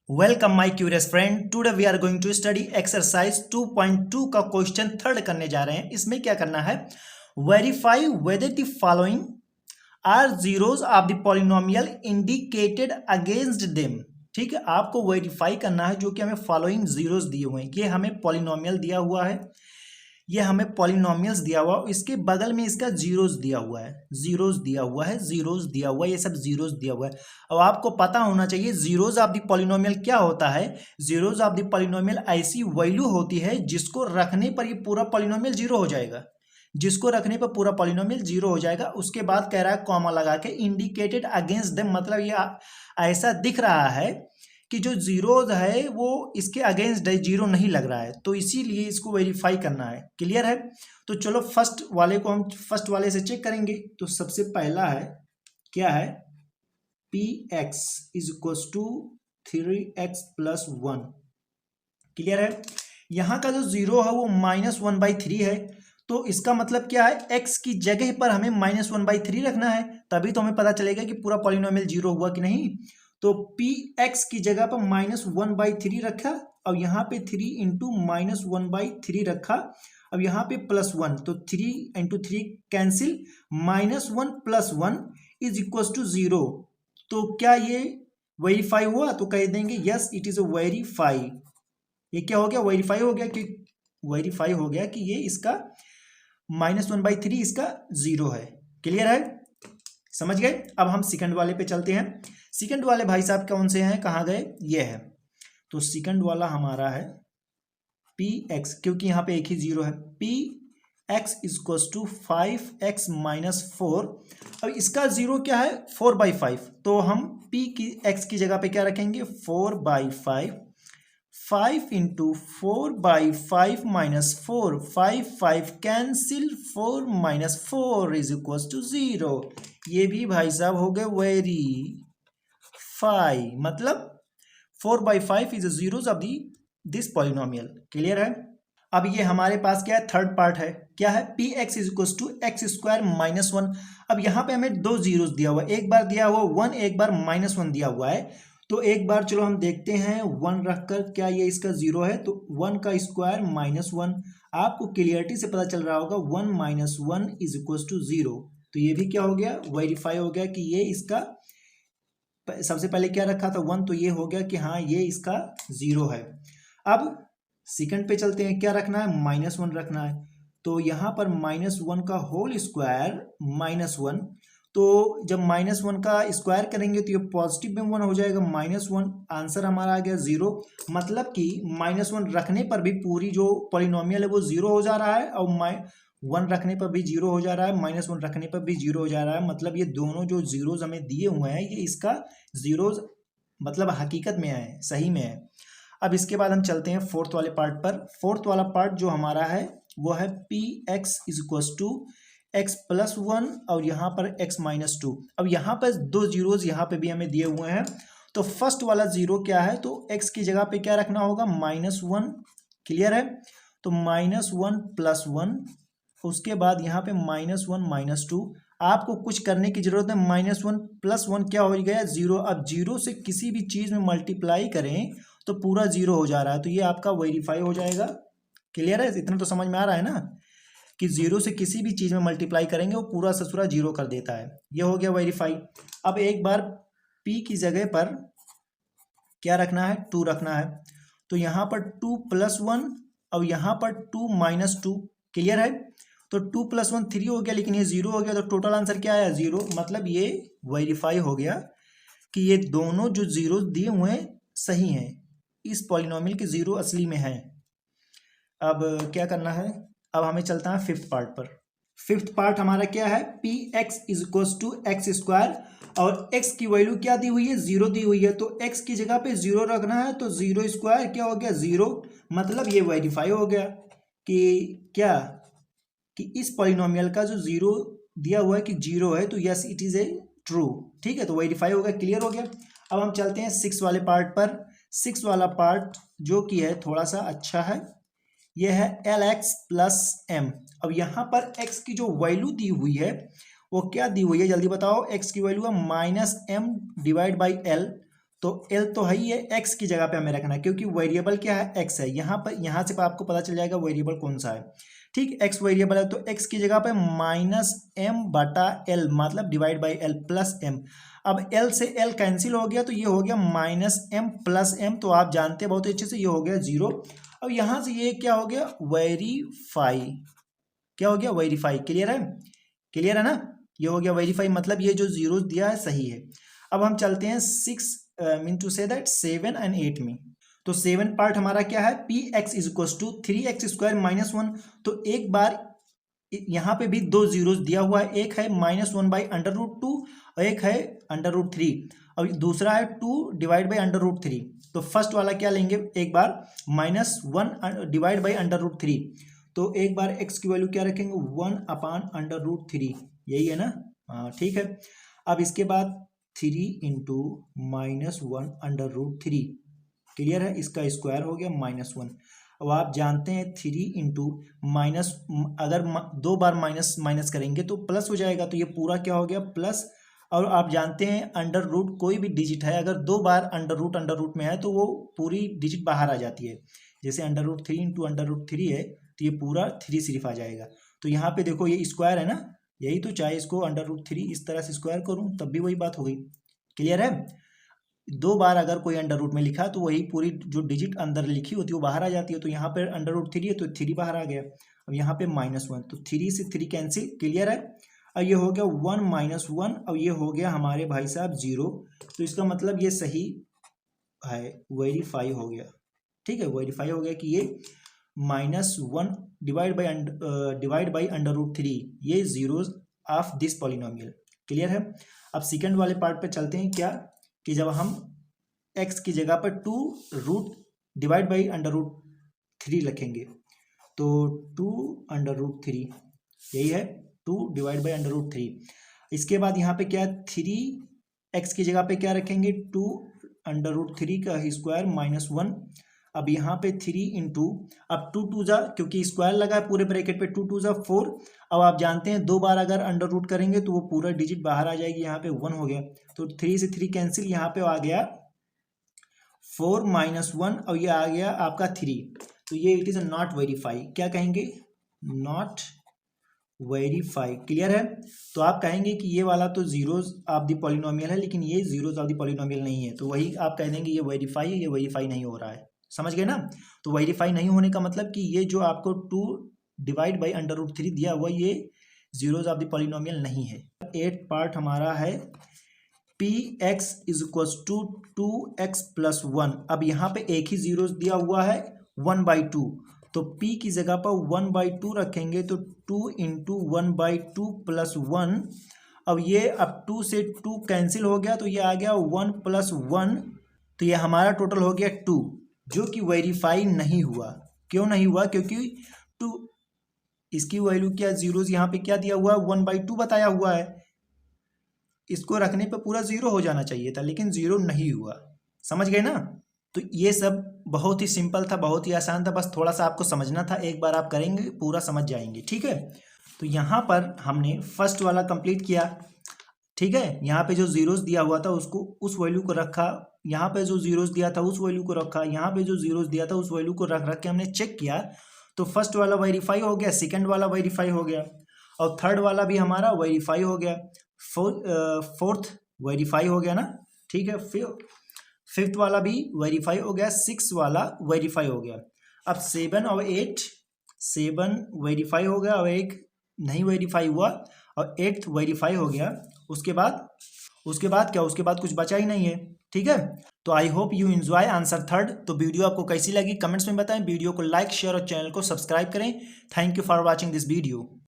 Welcome my curious friend. Today we are going to study exercise 2.2 का question third करने जा रहे हैं। इसमें क्या करना है, verify whether the following are zeros of the polynomial indicated against them. ठीक है, आपको वेरीफाई करना है जो कि हमें फॉलोइंग जीरोज दिए हुए हैं। ये हमें पॉलिनोमियल दिया हुआ है, ये हमें पॉलिनोमियल्स दिया हुआ है, इसके बगल में इसका जीरोज दिया हुआ है, जीरोज दिया हुआ है, जीरोज दिया हुआ है, ये सब जीरोज दिया हुआ है। अब आपको पता होना चाहिए जीरोज ऑफ द पॉलिनोमियल क्या होता है। जीरोज ऑफ द पॉलिनोमियल ऐसी वैल्यू होती है जिसको रखने पर ये पूरा पॉलिनोमियल जीरो हो जाएगा, जिसको रखने पर पूरा पॉलिनोमियल जीरो हो जाएगा। उसके बाद कह रहा है कॉमा लगा के इंडिकेटेड अगेंस्ट देम, मतलब ये ऐसा दिख रहा है कि जो जीरोज है वो इसके अगेंस्ट है, जीरो नहीं लग रहा है, तो इसीलिए इसको वेरीफाई करना है। क्लियर है? तो चलो फर्स्ट वाले को हम फर्स्ट वाले से चेक करेंगे। तो सबसे पहला है क्या है, P X is equal to 3x plus 1। Clear है? यहाँ का जो जीरो है वो -1/3 है, तो इसका मतलब क्या है, x की जगह पर हमें -1/3 रखना है, तभी तो हमें पता चलेगा कि पूरा पॉलिनोमियल जीरो हुआ कि नहीं। तो px की जगह पर -1/3 रखा, अब यहाँ पे 3 इंटू -1/3 रखा, अब यहाँ पे +1, तो 3 into 3 cancel, -1 + 1 is equal to 0। तो क्या ये वेरीफाई हुआ? तो कह देंगे यस इट इज वेरीफाई। ये क्या हो गया, वेरीफाई हो गया कि वेरीफाई हो गया कि ये इसका -1/3 इसका जीरो है। क्लियर है? समझ गए? अब हम सेकंड वाले पे चलते हैं। सेकंड वाले भाई साहब कौन से हैं, कहाँ गए, ये है। तो सेकंड वाला हमारा है पी एक्स, क्योंकि यहाँ पे एक ही जीरो है, पी एक्स इजक्व टू 5x - 4। अब इसका जीरो क्या है, 4/5, तो हम p की x की जगह पे क्या रखेंगे, 4/5, 5 into 4/5 - 4, 5 cancel, 4 - 4 is equal to 0। ये भी भाई साहब हो गए वेरीफाई, मतलब 4/5 is zeros of this polynomial. Clear है? अब ये हमारे पास क्या है, थर्ड पार्ट है, क्या है, P X is equal to x² - 1। अब यहाँ पे हमें दो जीरोज दिया हुआ है, एक बार दिया हुआ 1, एक बार -1 दिया हुआ है। तो एक बार चलो हम देखते हैं 1 रखकर क्या ये इसका जीरो है, तो 1 का स्क्वायर -1, आपको क्लियरिटी से पता चल रहा होगा 1 - 1 इज इक्व टू 0। तो ये भी क्या हो गया, वेरीफाई हो गया कि ये इसका सबसे पहले क्या रखा था 1, तो ये हो गया कि हाँ ये इसका जीरो है। अब सेकंड पे चलते हैं, क्या रखना है, -1 रखना है। तो यहाँ पर -1 का होल स्क्वायर -1, तो जब -1 का स्क्वायर करेंगे तो ये पॉजिटिव में 1 हो जाएगा, -1, आंसर हमारा आ गया 0। मतलब कि -1 रखने पर भी पूरी जो पॉलिनोमियल है वो 0 हो जा रहा है, और 1 रखने पर भी 0 हो जा रहा है, -1 रखने पर भी 0 हो जा रहा है। मतलब ये दोनों जो जीरोज हमें दिए हुए हैं ये इसका जीरोज मतलब हकीकत में है, सही में है। अब इसके बाद हम चलते हैं फोर्थ वाले पार्ट पर। फोर्थ वाला पार्ट जो हमारा है वो है P X is equal to x + 1 और यहाँ पर x - 2। अब यहाँ पर दो जीरोज यहाँ पे भी हमें दिए हुए हैं, तो फर्स्ट वाला जीरो क्या है, तो x की जगह पे क्या रखना होगा, -1। क्लियर है? तो -1 + 1, उसके बाद यहाँ पे -1 - 2। आपको कुछ करने की जरूरत है, -1 + 1 क्या हो गया, 0। अब जीरो से किसी भी चीज में मल्टीप्लाई करें तो पूरा 0 हो जा रहा है, तो ये आपका वेरीफाई हो जाएगा। क्लियर है? इतना तो समझ में आ रहा है ना कि जीरो से किसी भी चीज में मल्टीप्लाई करेंगे वो पूरा ससुरा 0 कर देता है। ये हो गया वेरीफाई। अब एक बार p की जगह पर क्या रखना है, 2 रखना है, तो यहाँ पर 2 + 1, अब यहाँ पर 2 - 2। क्लियर है? तो 2 + 1 3 हो गया, लेकिन ये 0 हो गया, तो टोटल आंसर क्या आया, 0। मतलब ये वेरीफाई हो गया कि ये दोनों जो जीरो दिए हुए हैं सही हैं, इस पॉलिनोमियल के जीरो असली में है। अब क्या करना है, अब हमें चलता है फिफ्थ पार्ट पर। फिफ्थ पार्ट हमारा क्या है, P X is equal to x², और x की वैल्यू क्या दी हुई है, 0 दी हुई है, तो x की जगह पे 0 रखना है, तो 0² क्या हो गया, 0। मतलब ये वेरीफाई हो गया कि क्या, कि इस पॉलिनोमियल का जो 0 दिया हुआ है कि 0 है, तो yes it is a true. ठीक है, तो वेरीफाई होगा, क्लियर हो गया। अब हम चलते हैं 6 वाले पार्ट पर। 6 वाला पार्ट जो कि है थोड़ा सा अच्छा है, यह है LX + M। अब यहाँ पर x की जो वैल्यू दी हुई है वो क्या दी हुई है, जल्दी बताओ, x की वैल्यू है -m/L, तो एल तो है ही है, एक्स की जगह पे हमें रखना है क्योंकि वेरिएबल क्या है, एक्स है। यहाँ पर यहाँ से आपको पता चल जाएगा वेरिएबल कौन सा है। ठीक, एक्स वेरिएबल है तो एक्स की जगह पे -m/l मतलब divide by L plus M. अब एल से एल कैंसिल हो गया तो ये हो गया -m + m, तो आप जानते हैं बहुत अच्छे से, ये हो गया 0। अब यहाँ से ये क्या हो गया, वेरीफाई, क्या हो गया, वेरीफाई। क्लियर है, क्लियर है ना, ये हो गया वेरीफाई, मतलब ये जो जीरो दिया है सही है। अब हम चलते हैं 6 मीन टू से दैट 7 और 8 में। तो 7 पार्ट हमारा क्या है, px = 3x² - 1। तो एक बार यहाँ पे भी दो जीरोस दिया हुआ है, एक है -1/√2 और एक है √3, और दूसरा है 2 डिवाइड बाई √3। तो फर्स्ट वाला क्या लेंगे, एक बार -1 डिवाइड बाई √3। तो एक बार x की वैल्यू क्या रखेंगे, 1/√3, यही है ना, हाँ ठीक है। अब इसके बाद 3 × -1/√3, क्लियर है, इसका स्क्वायर हो गया -1। अब आप जानते हैं 3 × अगर दो बार माइनस माइनस करेंगे तो प्लस हो जाएगा, तो ये पूरा क्या हो गया प्लस। और आप जानते हैं अंडर रूट कोई भी डिजिट है अगर दो बार अंडर रूट में है तो वो पूरी डिजिट बाहर आ जाती है। जैसे √3 × √3 है तो ये पूरा 3 सिर्फ आ जाएगा। तो यहाँ पे देखो ये स्क्वायर है ना, यही तो, चाहे इसको √3 इस तरह से स्क्वायर करूँ तब भी वही बात हो गई। क्लियर है, दो बार अगर कोई अंडर रूट में लिखा तो वही पूरी जो डिजिट अंदर लिखी होती है वो बाहर आ जाती है। तो यहाँ पर √3 है तो 3 बाहर आ गया। अब यहाँ पे -1, तो 3 से 3 कैंसिल, क्लियर है। अब ये हो गया 1 - 1, अब ये हो गया हमारे भाई साहब 0। तो इसका मतलब ये सही है, वेरीफाई हो गया। ठीक है, वेरीफाई हो गया कि ये -1 डिवाइड बाई √3 ये zeros of this polynomial. Clear है। अब सेकंड वाले पार्ट पे चलते हैं, क्या कि जब हम x की जगह पर 2 रूट डिवाइड बाई √3 लिखेंगे तो 2 √3, यही है 2 डिवाइड बाई √3। इसके बाद यहाँ पे क्या है, 3x की जगह पे क्या रखेंगे, 2 √3 का स्क्वायर -1। अब यहाँ पे 3 अब 2 2 जा, क्योंकि स्क्वायर लगा है पूरे ब्रैकेट पे, 2 2 जा 4। अब आप जानते हैं दो बार अगर अंडर रूट करेंगे तो वो पूरा डिजिट बाहर आ जाएगी, यहाँ पे 1 हो गया। तो 3 से 3 कैंसिल, यहाँ पे आ गया 4 - 1 और ये आ गया आपका 3। तो ये इट इज नॉट वेरीफाई, क्या कहेंगे, नॉट वेरीफाई। क्लियर है। तो आप कहेंगे कि ये वाला तो जीरोस ऑफ द पॉलिनोमियल है लेकिन ये जीरोस ऑफ द पॉलिनोमियल नहीं है, तो वही आप कह देंगे ये वेरीफाई है, ये वेरीफाई नहीं हो रहा है। समझ गए ना। तो वेरीफाई नहीं होने का मतलब कि ये जो आपको 2 डिवाइड बाई √3 दिया हुआ ये जीरोस ऑफ द पॉलिनोमियल नहीं है। 8 पार्ट हमारा है px = 2x + 1। अब यहाँ पे एक ही जीरोस दिया हुआ है 1/2, तो p की जगह पर 1/2 रखेंगे तो 2 × 1/2 + 1। अब ये अब 2 से 2 कैंसिल हो गया तो ये आ गया 1 + 1, तो ये हमारा टोटल हो गया 2, जो कि वेरीफाई नहीं हुआ। क्यों नहीं हुआ, क्योंकि 2 इसकी वैल्यू क्या, जीरोस यहाँ पे क्या दिया हुआ है 1/2 बताया हुआ है, इसको रखने पे पूरा 0 हो जाना चाहिए था लेकिन 0 नहीं हुआ। समझ गए ना। तो ये सब बहुत ही सिंपल था, बहुत ही आसान था, बस थोड़ा सा आपको समझना था, एक बार आप करेंगे पूरा समझ जाएंगे। ठीक है, तो यहाँ पर हमने फर्स्ट वाला कंप्लीट किया। ठीक है, यहाँ पे जो जीरोस दिया हुआ था उसको उस वैल्यू को रखा, यहाँ पे जो जीरोस दिया था उस वैल्यू को रखा, यहाँ पे जो जीरोस दिया था उस वैल्यू को रख के हमने चेक किया। तो फर्स्ट वाला वेरीफाई हो गया, सेकंड वाला वेरीफाई हो गया और थर्ड वाला भी हमारा वेरीफाई हो गया, फोर्थ वेरीफाई हो गया ना। ठीक है, फिफ्थ वाला भी वेरीफाई हो गया, 6 वाला वेरीफाई हो गया। अब 7 और 8, 7 वेरीफाई हो गया और एक नहीं वेरीफाई हुआ और 8th वेरीफाई हो गया। उसके बाद क्या, उसके बाद कुछ बचा ही नहीं है। ठीक है, तो I hope you enjoy answer third. तो वीडियो आपको कैसी लगी कमेंट्स में बताएं, वीडियो को लाइक शेयर और चैनल को सब्सक्राइब करें। Thank you for watching this video.